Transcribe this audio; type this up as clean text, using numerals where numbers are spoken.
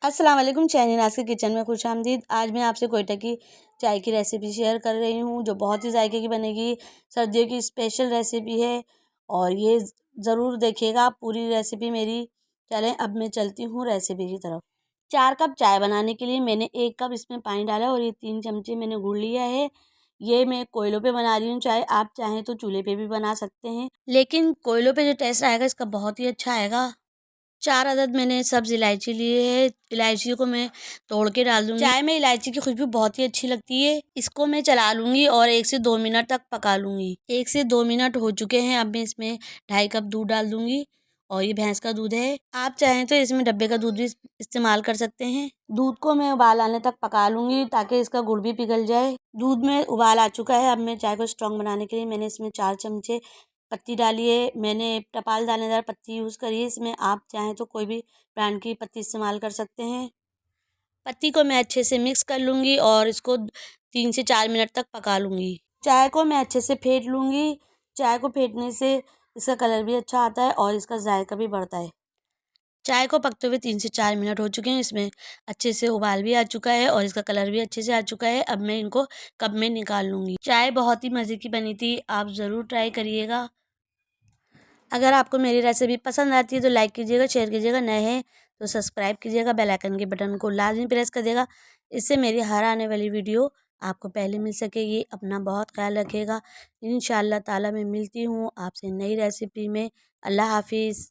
अस्सलाम वालेकुम। शहनाज के किचन में खुशामदीद। आज मैं आपसे कोयटा की चाय की रेसिपी शेयर कर रही हूँ जो बहुत ही जायके की बनेगी। सर्दियों की स्पेशल रेसिपी है और ये ज़रूर देखिएगा आप पूरी रेसिपी मेरी। चलें अब मैं चलती हूँ रेसिपी की तरफ। 4 कप चाय बनाने के लिए मैंने 1 कप इसमें पानी डाला और ये 3 चमचे मैंने गुड़ लिया है। ये मैं कोयलों पे बना रही हूँ चाय, आप चाहें तो चूल्हे पे भी बना सकते हैं, लेकिन कोयलों पे जो टेस्ट आएगा इसका बहुत ही अच्छा आएगा। 4 अदद मैंने सब्ज़ इलायची लिए है। इलायची को मैं तोड़ के डाल दूँगी। चाय में इलायची की खुशबू बहुत ही अच्छी लगती है। इसको मैं चला लूँगी और 1 से 2 मिनट तक पका लूँगी। 1 से 2 मिनट हो चुके हैं। अब मैं इसमें 2.5 कप दूध डाल दूँगी और ये भैंस का दूध है। आप चाहें तो इसमें डब्बे का दूध भी इस्तेमाल कर सकते हैं। दूध को मैं उबाल आने तक पका लूँगी ताकि इसका गुड़ भी पिघल जाए। दूध में उबाल आ चुका है। अब मैं चाय को स्ट्रॉन्ग बनाने के लिए मैंने इसमें 4 चमचे पत्ती डाली है। मैंने टपाल दानेदार पत्ती यूज़ करी है इसमें, आप चाहें तो कोई भी ब्रांड की पत्ती इस्तेमाल कर सकते हैं। पत्ती को मैं अच्छे से मिक्स कर लूँगी और इसको 3 से 4 मिनट तक पका लूँगी। चाय को मैं अच्छे से फेंट लूँगी। चाय को फेंटने से इसका कलर भी अच्छा आता है और इसका जायका भी बढ़ता है। चाय को पकते हुए 3 से 4 मिनट हो चुके हैं। इसमें अच्छे से उबाल भी आ चुका है और इसका कलर भी अच्छे से आ चुका है। अब मैं इनको कप में निकाल लूँगी। चाय बहुत ही मज़े की बनी थी, आप ज़रूर ट्राई करिएगा। अगर आपको मेरी रेसिपी पसंद आती है तो लाइक कीजिएगा, शेयर कीजिएगा, नए हैं तो सब्सक्राइब कीजिएगा, बेल आइकन के बटन को लाज़मी प्रेस कर दिएगा। इससे मेरी हर आने वाली वीडियो आपको पहले मिल सकेगी। अपना बहुत ख्याल रखिएगा। इंशाअल्लाह ताला मैं मिलती हूँ आपसे नई रेसिपी में। अल्लाह हाफ़िज़।